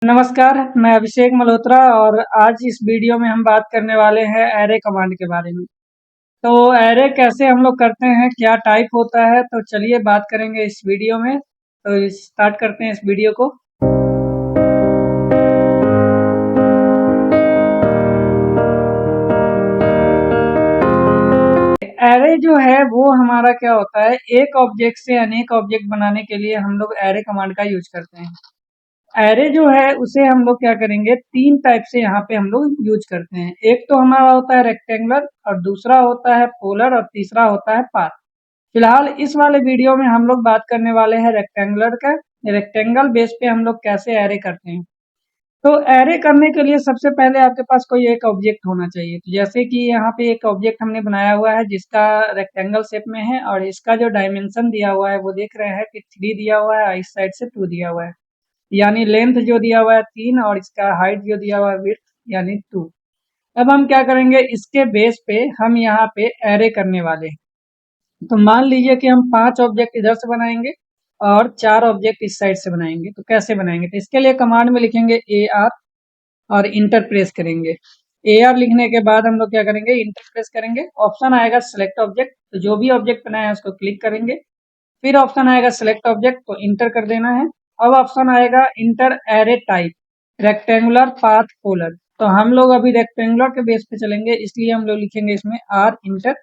नमस्कार, मैं अभिषेक मल्होत्रा और आज इस वीडियो में हम बात करने वाले हैं एरे कमांड के बारे में। तो एरे कैसे हम लोग करते हैं, क्या टाइप होता है, तो चलिए बात करेंगे इस वीडियो में। तो स्टार्ट करते हैं इस वीडियो को। एरे जो है वो हमारा क्या होता है, एक ऑब्जेक्ट से अनेक ऑब्जेक्ट बनाने के लिए हम लोग एरे कमांड का यूज करते हैं। एरे जो है उसे हम लोग क्या करेंगे, तीन टाइप से यहाँ पे हम लोग यूज करते हैं। एक तो हमारा होता है रेक्टेंगुलर, और दूसरा होता है पोलर, और तीसरा होता है पाथ। फिलहाल इस वाले वीडियो में हम लोग बात करने वाले हैं रेक्टेंगुलर का। रेक्टेंगल बेस पे हम लोग कैसे एरे करते हैं। तो एरे करने के लिए सबसे पहले आपके पास कोई एक ऑब्जेक्ट होना चाहिए। तो जैसे कि यहाँ पे एक ऑब्जेक्ट हमने बनाया हुआ है जिसका रेक्टेंगल शेप में है, और इसका जो डायमेंशन दिया हुआ है वो देख रहे हैं कि 3 दिया हुआ है और इस साइड से 2 दिया हुआ है। यानी लेंथ जो दिया हुआ है 3, और इसका हाइट जो दिया हुआ है विड्थ यानी 2। अब हम क्या करेंगे, इसके बेस पे हम यहाँ पे एरे करने वाले हैं। तो मान लीजिए कि हम 5 ऑब्जेक्ट इधर से बनाएंगे और 4 ऑब्जेक्ट इस साइड से बनाएंगे। तो कैसे बनाएंगे, तो इसके लिए कमांड में लिखेंगे ए आर और इंटर प्रेस करेंगे। ए आर लिखने के बाद हम लोग क्या करेंगे, इंटर प्रेस करेंगे। ऑप्शन आएगा सिलेक्ट ऑब्जेक्ट, तो जो भी ऑब्जेक्ट बनाया है उसको क्लिक करेंगे। फिर ऑप्शन आएगा सिलेक्ट ऑब्जेक्ट, तो इंटर कर देना है। अब ऑप्शन आएगा inter array type, rectangular path polar. तो हम लोग अभी रेक्टेंगुलर के बेस पे चलेंगे, इसलिए हम लोग लिखेंगे इसमें आर इंटर।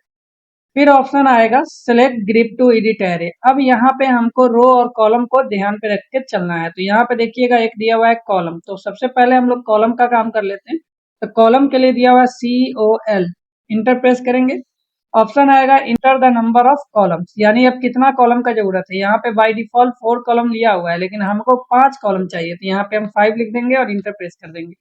फिर ऑप्शन आएगा select grip to edit array. अब यहाँ पे हमको रो और कॉलम को ध्यान पे रख के चलना है। तो यहाँ पे देखिएगा एक दिया हुआ है कॉलम, तो सबसे पहले हम लोग कॉलम का काम कर लेते हैं। तो कॉलम के लिए दिया हुआ है COL, इंटर प्रेस करेंगे। ऑप्शन आएगा enter the number of columns, यानी अब कितना कॉलम का जरूरत है। यहाँ पे बाय डिफॉल्ट 4 कॉलम लिया हुआ है, लेकिन हमको 5 कॉलम चाहिए, तो यहाँ पे हम 5 लिख देंगे और इंटर प्रेस कर देंगे।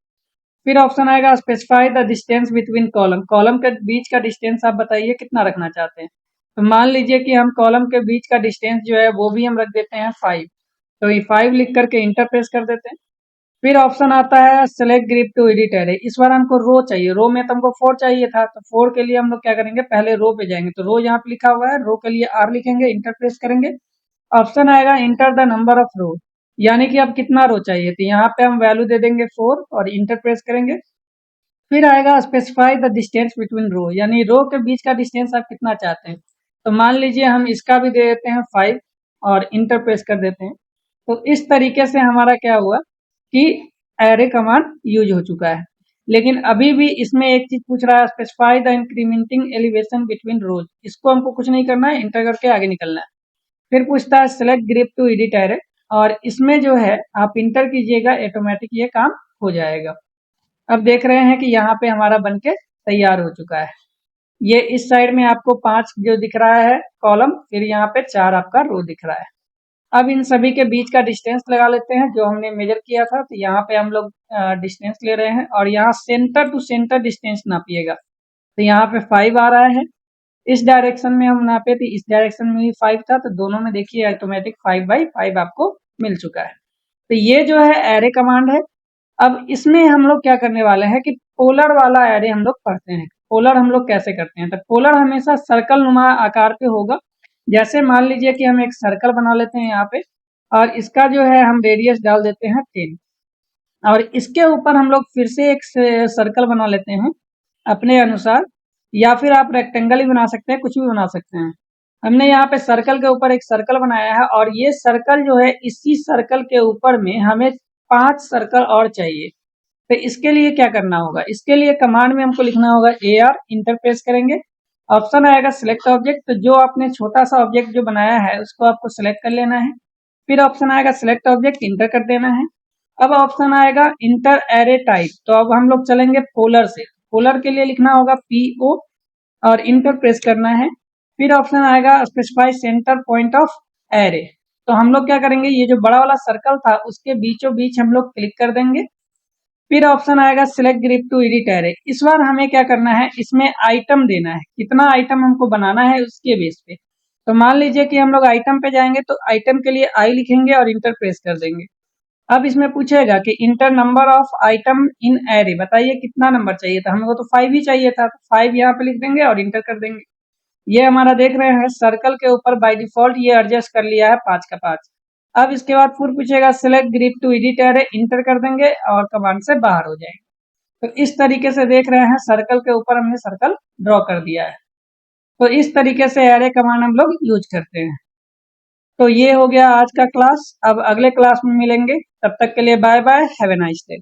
फिर ऑप्शन आएगा specify the distance between column, column के बीच का डिस्टेंस आप बताइए कितना रखना चाहते हैं। तो मान लीजिए कि हम कॉलम के बीच का डिस्टेंस जो है वो भी हम रख देते हैं 5। तो ये 5 लिख करके इंटर प्रेस कर देते हैं। फिर ऑप्शन आता है select grip to edit array. इस बार हमको रो चाहिए, रो में तो हमको 4 चाहिए था, तो 4 के लिए हम लोग क्या करेंगे, पहले रो पे जाएंगे। तो रो यहाँ पे लिखा हुआ है, रो के लिए आर लिखेंगे, इंटर प्रेस करेंगे। ऑप्शन आएगा इंटर द नंबर ऑफ रो, यानी कि अब कितना रो चाहिए। तो यहाँ पे हम वैल्यू दे देंगे 4 और इंटर प्रेस करेंगे। फिर आएगा स्पेसिफाई द डिस्टेंस बिटवीन रो, यानी रो के बीच का डिस्टेंस आप कितना चाहते हैं। तो मान लीजिए हम इसका भी दे देते हैं 5 और इंटर प्रेस कर देते हैं। तो इस तरीके से हमारा क्या हुआ कि एरे कमांड यूज हो चुका है। लेकिन अभी भी इसमें एक चीज पूछ रहा है, specify the incriminating elevation between रोज। इसको हमको कुछ नहीं करना है, इंटर करके आगे निकलना है। फिर पूछता है select grip to edit array, और इसमें जो है आप इंटर कीजिएगा, ऑटोमेटिक ये काम हो जाएगा। अब देख रहे हैं कि यहाँ पे हमारा बनके तैयार हो चुका है। ये इस साइड में आपको 5 जो दिख रहा है कॉलम, फिर यहाँ पे 4 आपका रो दिख रहा है। अब इन सभी के बीच का डिस्टेंस लगा लेते हैं जो हमने मेजर किया था। तो यहाँ पे हम लोग डिस्टेंस ले रहे हैं, और यहाँ सेंटर टू सेंटर डिस्टेंस नापिएगा। तो यहाँ पे 5 आ रहा है। इस डायरेक्शन में हम नापे थे, इस डायरेक्शन में भी 5 था, तो दोनों में देखिए ऑटोमेटिक 5/5 आपको मिल चुका है। तो ये जो है एरे कमांड है। अब इसमें हम लोग क्या करने वाले हैं कि पोलर वाला एरे हम लोग पढ़ते हैं। पोलर हम लोग कैसे करते हैं, तो पोलर हमेशा सर्कल नुमा आकार पे होगा। जैसे मान लीजिए कि हम एक सर्कल बना लेते हैं यहाँ पे, और इसका जो है हम रेडियस डाल देते हैं 10, और इसके ऊपर हम लोग फिर से एक सर्कल बना लेते हैं अपने अनुसार, या फिर आप रेक्टेंगल ही बना सकते हैं, कुछ भी बना सकते हैं। हमने यहाँ पे सर्कल के ऊपर एक सर्कल बनाया है, और ये सर्कल जो है, इसी सर्कल के ऊपर में हमें 5 सर्कल और चाहिए। तो इसके लिए क्या करना होगा, इसके लिए कमांड में हमको लिखना होगा ए आर, इंटरप्रेस करेंगे। ऑप्शन आएगा सिलेक्ट ऑब्जेक्ट, तो जो आपने छोटा सा ऑब्जेक्ट जो बनाया है उसको आपको सिलेक्ट कर लेना है। फिर ऑप्शन आएगा सिलेक्ट ऑब्जेक्ट, इंटर कर देना है। अब ऑप्शन आएगा इंटर एरे टाइप, तो अब हम लोग चलेंगे पोलर से। पोलर के लिए लिखना होगा PO और इंटर प्रेस करना है। फिर ऑप्शन आएगा specify centre point of array. तो हम लोग क्या करेंगे, ये जो बड़ा वाला सर्कल था उसके बीचों बीच हम लोग क्लिक कर देंगे। फिर ऑप्शन आएगा select grip to edit array. इस बार हमें क्या करना है, इसमें आइटम देना है, कितना आइटम हमको बनाना है उसके बेस पे। तो मान लीजिए कि हम लोग आइटम पे जाएंगे, तो आइटम के लिए आई लिखेंगे और इंटर प्रेस कर देंगे। अब इसमें पूछेगा कि inter number of item in array, बताइए कितना नंबर चाहिए था। हमको तो 5 ही चाहिए था, तो 5 यहाँ पे लिख देंगे और इंटर कर देंगे। ये हमारा देख रहे हैं सर्कल के ऊपर बाय डिफॉल्ट ये एडजस्ट कर लिया है 5 का 5। अब इसके बाद फिर पूछेगा select grid to edit array, enter कर देंगे और कमांड से बाहर हो जाएंगे। तो इस तरीके से देख रहे हैं सर्कल के ऊपर हमने सर्कल ड्रॉ कर दिया है। तो इस तरीके से एरे कमांड हम लोग यूज करते हैं। तो ये हो गया आज का क्लास। अब अगले क्लास में मिलेंगे, तब तक के लिए bye bye, have a nice day.